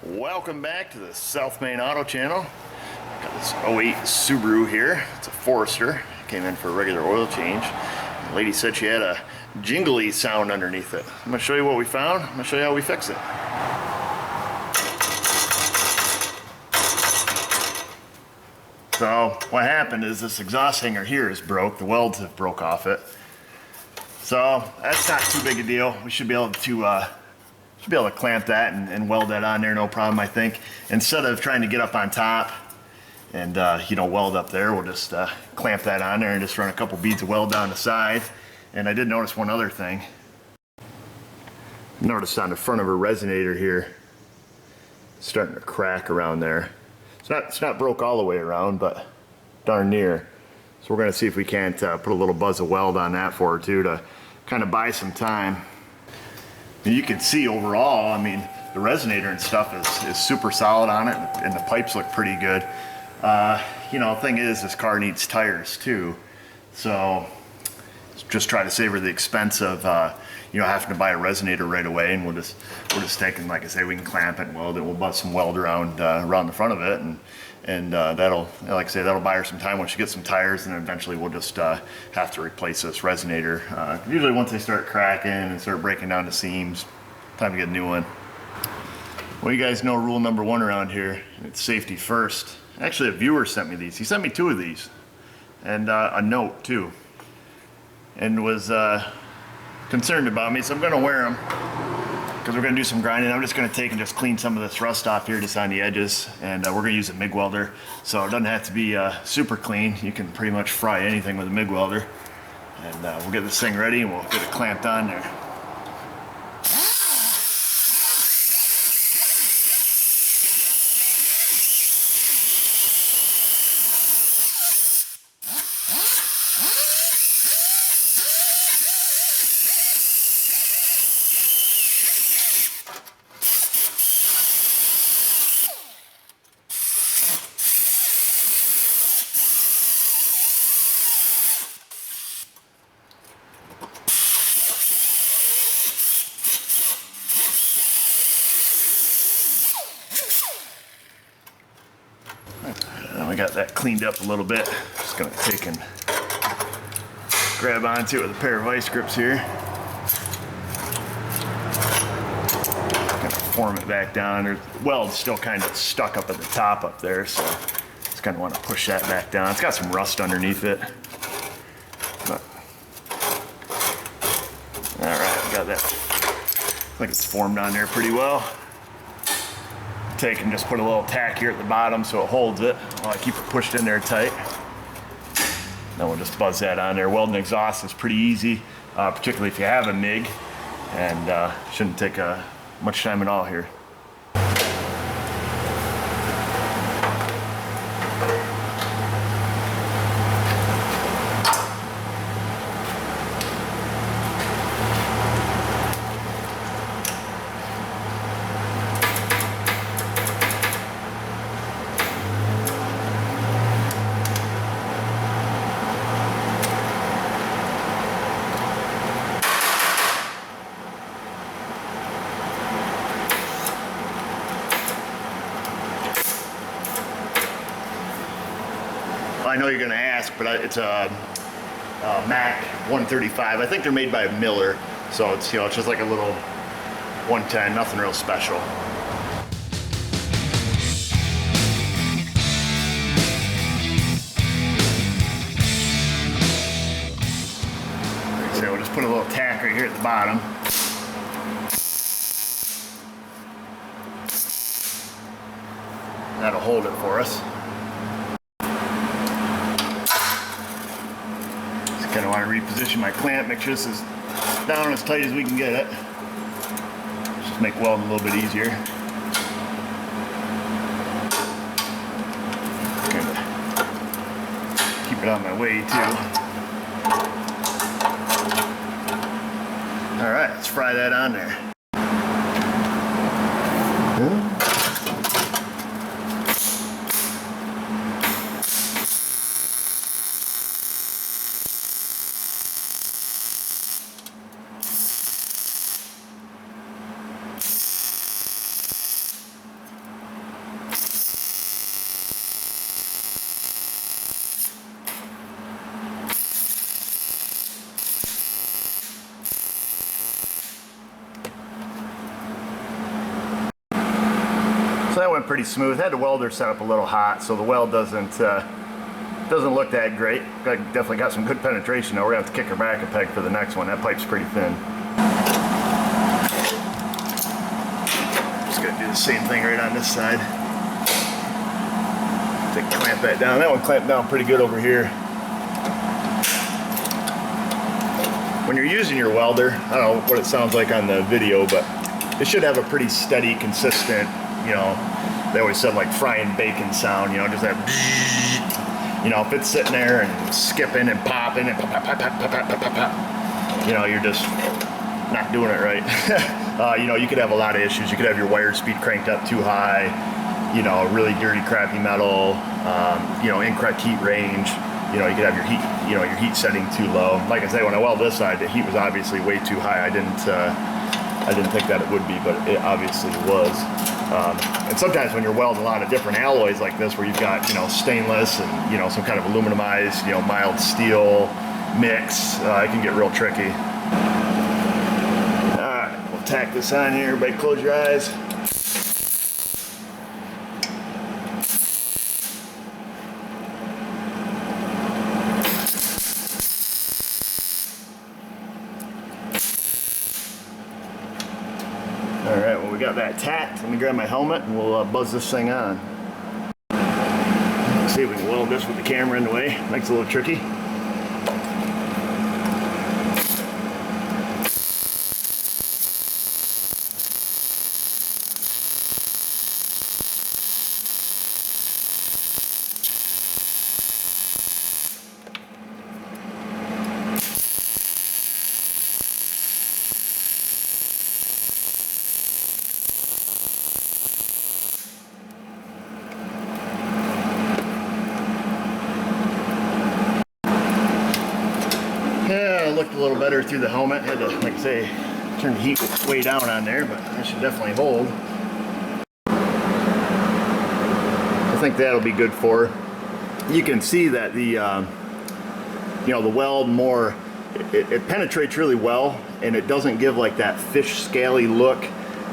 Welcome back to the South Main Auto Channel. Got this '08 Subaru here. It's a Forester. Came in for a regular oil change. The lady said she had a jingly sound underneath it. I'm gonna show you what we found. I'm gonna show you how we fix it. So what happened is this exhaust hanger here is broke. The welds have broke off it. So that's not too big a deal. We should be able to clamp that and weld that on there, no problem, I think. Instead of trying to get up on top and weld up there, we'll just clamp that on there and just run a couple beads of weld down the side. And I did notice one other thing. Notice on the front of her resonator here, it's starting to crack around there. It's not broke all the way around, but darn near. So we're gonna see if we can't put a little buzz of weld on that for her too, to kind of buy some time. And you can see overall, I mean, the resonator and stuff is super solid on it, and the pipes look pretty good. The thing is, this car needs tires too. So just try to save her the expense of having to buy a resonator right away, and we'll just take it, like I say, we can clamp it and weld it. We'll bust some weld around the front of it, and that'll, like I say, that'll buy her some time when she gets some tires, and then eventually we'll just have to replace this resonator. Usually once they start cracking and start breaking down the seams, time to get a new one. Well, you guys know rule number one around here, it's safety first. Actually, a viewer sent me these. He sent me 2 of these, and a note too, and was concerned about me, so I'm gonna wear them because we're gonna do some grinding. I'm just gonna take and just clean some of this rust off here just on the edges, and we're gonna use a MIG welder, so it doesn't have to be super clean. You can pretty much fry anything with a MIG welder, and we'll get this thing ready and we'll get it clamped on there. I got that cleaned up a little bit. Just gonna take and grab onto it with a pair of vice grips here. Gonna form it back down. The weld's still kind of stuck up at the top up there, so just kind of want to push that back down. It's got some rust underneath it. But, all right, got that. I think it's formed on there pretty well. Take and just put a little tack here at the bottom so it holds it while I keep it pushed in there tight. Then we'll just buzz that on there. Welding exhaust is pretty easy, particularly if you have a MIG, and shouldn't take much time at all here. I know you're going to ask, but it's a Mac 135. I think they're made by Miller, so it's it's just like a little 110, nothing real special. So we'll just put a little tack right here at the bottom. That'll hold it for us. Kind of want to reposition my clamp, make sure this is down as tight as we can get it. Just make welding a little bit easier. Kind of keep it on my way too. All right, let's fry that on there. that went pretty smooth. Had the welder set up a little hot, so the weld doesn't look that great. Definitely got some good penetration though. We're gonna have to kick her back a peg for the next one. That pipe's pretty thin. Just gonna do the same thing right on this side. To clamp that down. That one clamped down pretty good over here. When you're using your welder, I don't know what it sounds like on the video, but it should have a pretty steady, consistent, you know, they always said like frying bacon sound, you know, just that, you know, if it's sitting there and skipping and popping and pop, pop, pop, pop, pop, pop, pop, pop, you know, you're just not doing it right. You know, you could have a lot of issues. You could have your wire speed cranked up too high, you know, really dirty, crappy metal, you know, incorrect heat range. You know, you could have your heat, you know, your heat setting too low. Like I say, when I weld this side, the heat was obviously way too high. I didn't think that it would be, but it obviously was. And sometimes when you're welding a lot of different alloys like this, where you've got, you know, stainless and, you know, some kind of aluminumized, you know, mild steel mix, it can get real tricky. All right, we'll tack this on here. Everybody close your eyes. Alright, well we got that tacked. Let me grab my helmet and we'll buzz this thing on. Let's see if we can weld this with the camera in the way. Makes it a little tricky. Yeah, it looked a little better through the helmet. Had to, like I say, turn the heat way down on there, but that should definitely hold. I think that'll be good for. You can see that the, you know, the weld more, it penetrates really well, and it doesn't give like that fish scaly look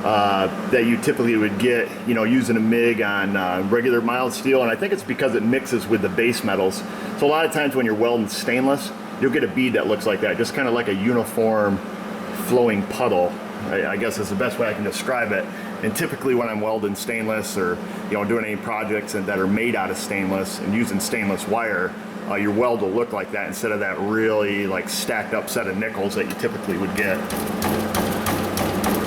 that you typically would get, you know, using a MIG on regular mild steel. And I think it's because it mixes with the base metals. So a lot of times when you're welding stainless, you'll get a bead that looks like that, just kind of like a uniform flowing puddle. I guess is the best way I can describe it. And typically when I'm welding stainless or, you know, doing any projects that are made out of stainless and using stainless wire, your weld will look like that instead of that really like stacked up set of nickels that you typically would get.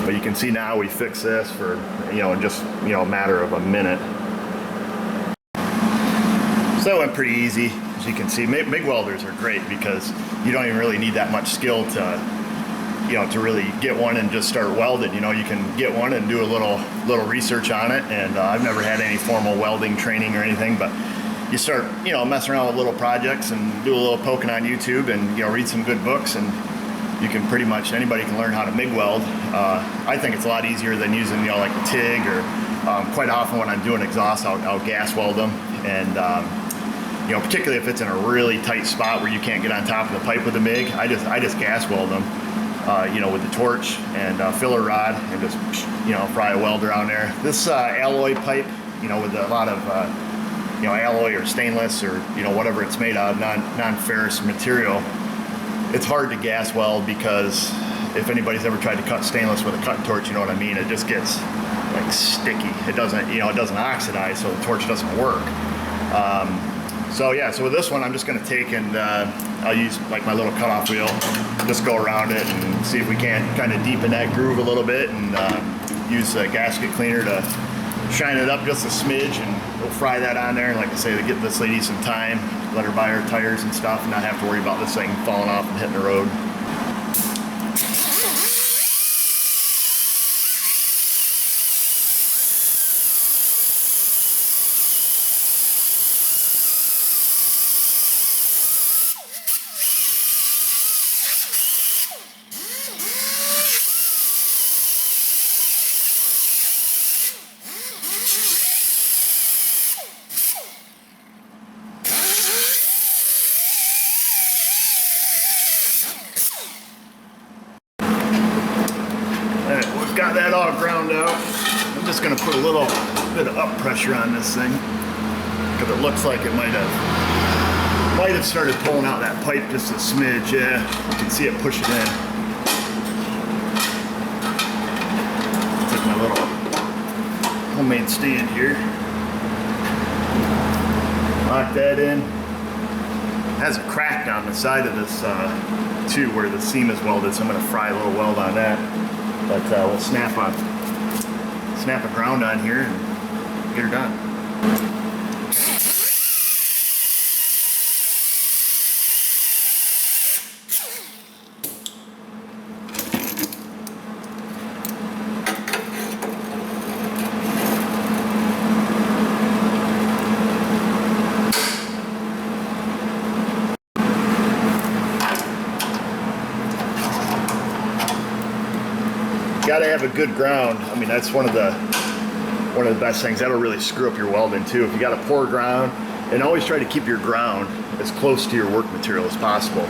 But you can see now we fix this for, you know, in just, you know, a matter of a minute. So that went pretty easy. As you can see, MIG welders are great because you don't even really need that much skill to, you know, to really get one and just start welding. You know, you can get one and do a little research on it. And I've never had any formal welding training or anything, but you start, you know, messing around with little projects and do a little poking on YouTube and, you know, read some good books, and you can pretty much, anybody can learn how to MIG weld. I think it's a lot easier than using, you know, like a TIG, or quite often when I'm doing exhaust, I'll gas weld them. And you know, particularly if it's in a really tight spot where you can't get on top of the pipe with a MIG, I just gas weld them, you know, with the torch and filler rod, and just, you know, fry a welder on there. This alloy pipe, you know, with a lot of, you know, alloy or stainless or, you know, whatever it's made of, non-ferrous material, it's hard to gas weld because if anybody's ever tried to cut stainless with a cutting torch, you know what I mean, it just gets like sticky. It doesn't, you know, it doesn't oxidize, so the torch doesn't work. So yeah, so with this one, I'm just going to take and I'll use like my little cutoff wheel, just go around it and see if we can't kind of deepen that groove a little bit, and use a gasket cleaner to shine it up just a smidge, and we'll fry that on there. And like I say, to get this lady some time, let her buy her tires and stuff, and not have to worry about this thing falling off and hitting the road. Got that all ground out. I'm just going to put a little bit of up pressure on this thing because it looks like it might have started pulling out that pipe just a smidge. Yeah, you can see it push it in. Take my little homemade stand here. Lock that in. It has a crack down the side of this too, where the seam is welded, so I'm going to fry a little weld on that. But we'll snap a ground on here and get her done. Gotta have a good ground. I mean, that's one of the best things. That'll really screw up your welding too. If you got a poor ground, and always try to keep your ground as close to your work material as possible.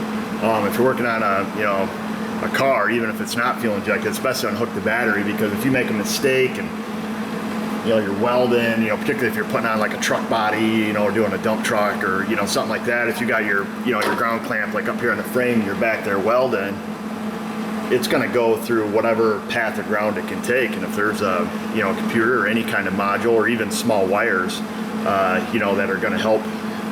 If you're working on a car, even if it's not fuel injected, it's best to unhook the battery, because if you make a mistake and you're welding, particularly if you're putting on like a truck body, or doing a dump truck or something like that. If you got your your ground clamp like up here on the frame, and you're back there welding, it's going to go through whatever path of ground it can take. And if there's a computer or any kind of module or even small wires that are going to help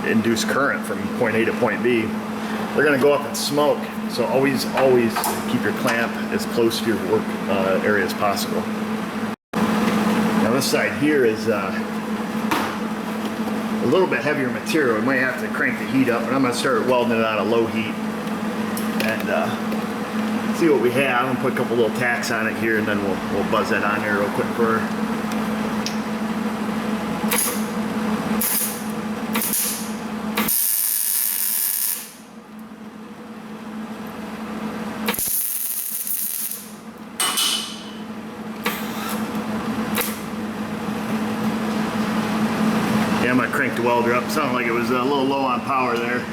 induce current from point A to point B, they're going to go up in smoke. So always keep your clamp as close to your work area as possible. Now this side here is a little bit heavier material. We might have to crank the heat up, and I'm going to start welding it on a low heat and see what we have. I'm gonna put a couple little tacks on it here, and then we'll buzz that on here real quick for her. Yeah, I'm gonna crank the welder up. Sounded like it was a little low on power there.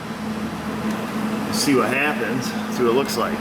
Let's see what happens. See what it looks like.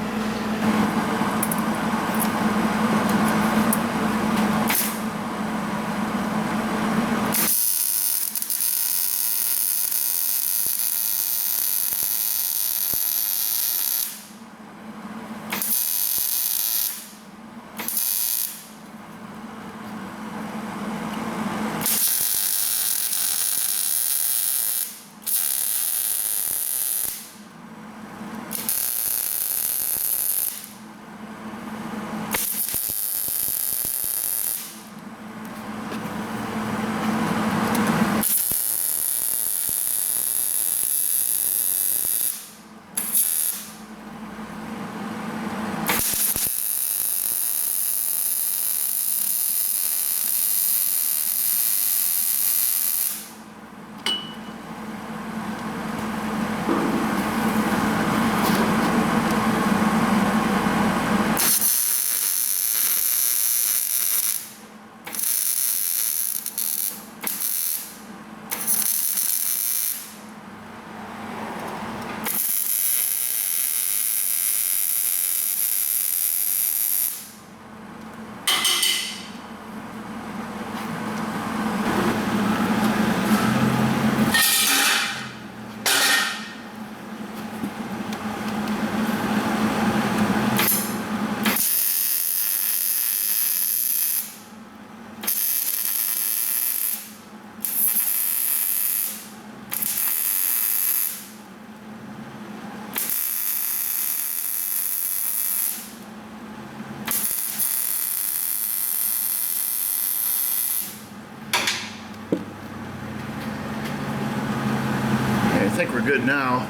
I think we're good now.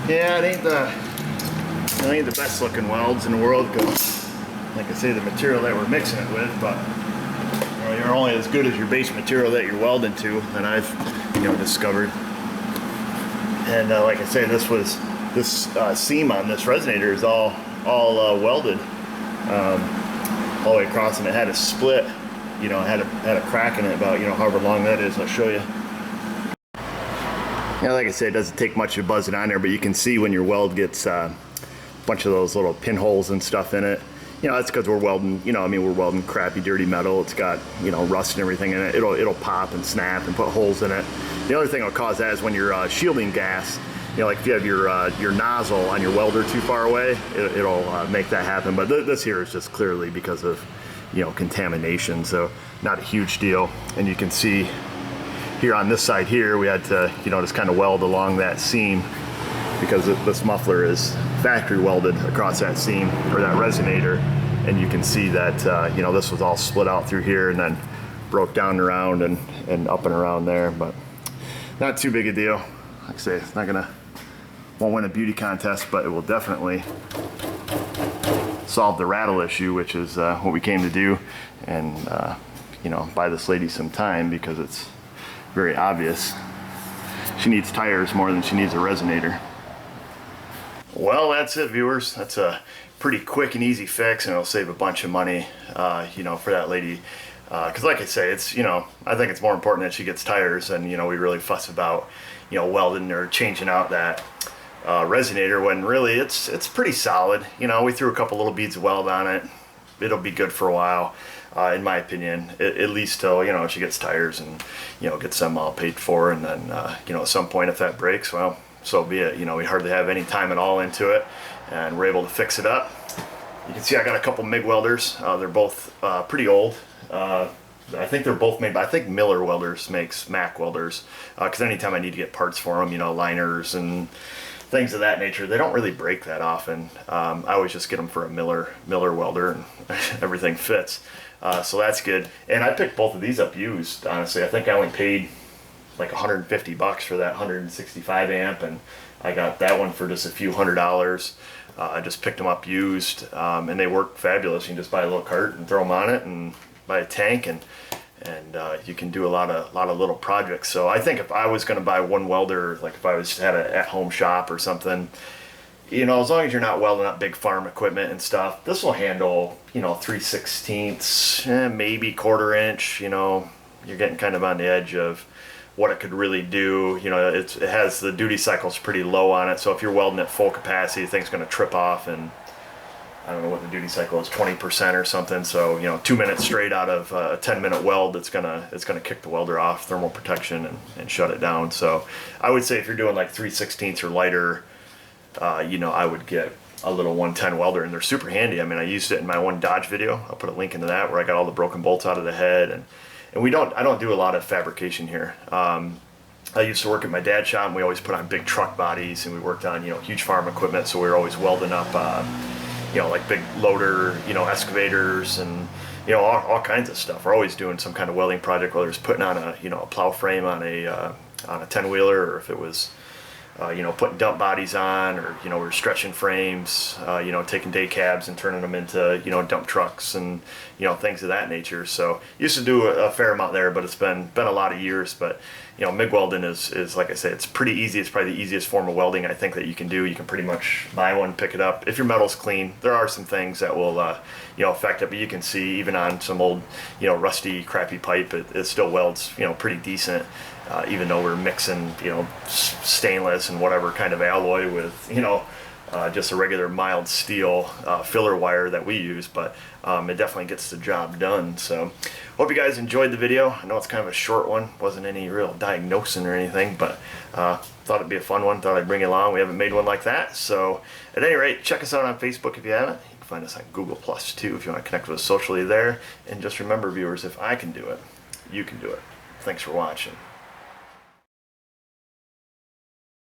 Yeah, it ain't the best looking welds in the world, because like I say, the material that we're mixing it with, but you're only as good as your base material that you're welding to, and I've discovered. And like I say, this seam on this resonator is all welded all the way across, and it had a split. It had a crack in it about however long that is. I'll show you. Yeah, like I said, it doesn't take much to buzz it on there, but you can see when your weld gets a bunch of those little pinholes and stuff in it. You know, that's because we're welding, you know, I mean, we're welding crappy, dirty metal. It's got, you know, rust and everything in it. It'll pop and snap and put holes in it. The other thing that'll cause that is when you're shielding gas, you know, like if you have your nozzle on your welder too far away, it'll make that happen. But this here is just clearly because of, you know, contamination. So not a huge deal. And you can see here on this side here, we had to, you know, just kind of weld along that seam because this muffler is factory welded across that seam, or that resonator. And you can see that, you know, this was all split out through here and then broke down around and up and around there, but not too big a deal. Like I say, it's not gonna, won't win a beauty contest, but it will definitely solve the rattle issue, which is what we came to do, and you know, buy this lady some time because it's very obvious she needs tires more than she needs a resonator. Well, that's it, viewers. That's a pretty quick and easy fix, and it'll save a bunch of money, you know, for that lady. Because like I say, it's, you know, I think it's more important that she gets tires, and, you know, we really fuss about, you know, welding or changing out that resonator when really it's pretty solid. You know, we threw a couple little beads of weld on it. It'll be good for a while, in my opinion, at least till, you know, she gets tires and, you know, gets them all paid for, and then, you know, at some point if that breaks, well, so be it. You know, we hardly have any time at all into it, and we're able to fix it up. You can see I got a couple MIG welders. They're both pretty old. I think they're both made by, I think Miller Welders makes Mac welders, because anytime I need to get parts for them, you know, liners and things of that nature, they don't really break that often. I always just get them for a Miller welder, and everything fits. So that's good. And I picked both of these up used, honestly. I think I only paid like $150 for that 165 amp, and I got that one for just a few $100s. I just picked them up used, and they work fabulous. You can just buy a little cart and throw them on it, and buy a tank, and you can do a lot of little projects. So I think if I was going to buy one welder, like if I was had an at-home shop or something, you know, as long as you're not welding up big farm equipment and stuff, this will handle, you know, 3/16, maybe 1/4 inch. You know, you're getting kind of on the edge of what it could really do. You know, it has the duty cycles pretty low on it, so if you're welding at full capacity, the thing's going to trip off, and I don't know what the duty cycle is, 20% or something. So, you know, 2 minutes straight out of a 10-minute weld, it's gonna kick the welder off, thermal protection, and shut it down. So I would say if you're doing like 3/16 or lighter, you know, I would get a little 110 welder, and they're super handy. I mean, I used it in my one Dodge video. I'll put a link into that, where I got all the broken bolts out of the head, and I don't do a lot of fabrication here. I used to work at my dad's shop, and we always put on big truck bodies, and we worked on, you know, huge farm equipment, so we were always welding up, you know, like big loader, you know, excavators, and, you know, all kinds of stuff. We're always doing some kind of welding project, whether it's putting on a, you know, a plow frame on a 10-wheeler, or if it was, you know, putting dump bodies on, or, you know, we're stretching frames, you know, taking day cabs and turning them into, you know, dump trucks, and, you know, things of that nature. So used to do a fair amount there, but it's been a lot of years. But, you know, MIG welding is like I say, it's pretty easy. It's probably the easiest form of welding I think that you can do. You can pretty much buy one, pick it up. If your metal's clean, there are some things that will, you know, affect it, but you can see even on some old, you know, rusty, crappy pipe, it still welds, you know, pretty decent. Even though we're mixing, you know, stainless and whatever kind of alloy with, you know, just a regular mild steel filler wire that we use, but it definitely gets the job done. So hope you guys enjoyed the video. I know it's kind of a short one, wasn't any real diagnosing or anything, but thought it'd be a fun one. Thought I'd bring it along. We haven't made one like that. So at any rate, check us out on Facebook if you haven't. You can find us on Google Plus too if you want to connect with us socially there. And just remember, viewers, if I can do it, you can do it. Thanks for watching.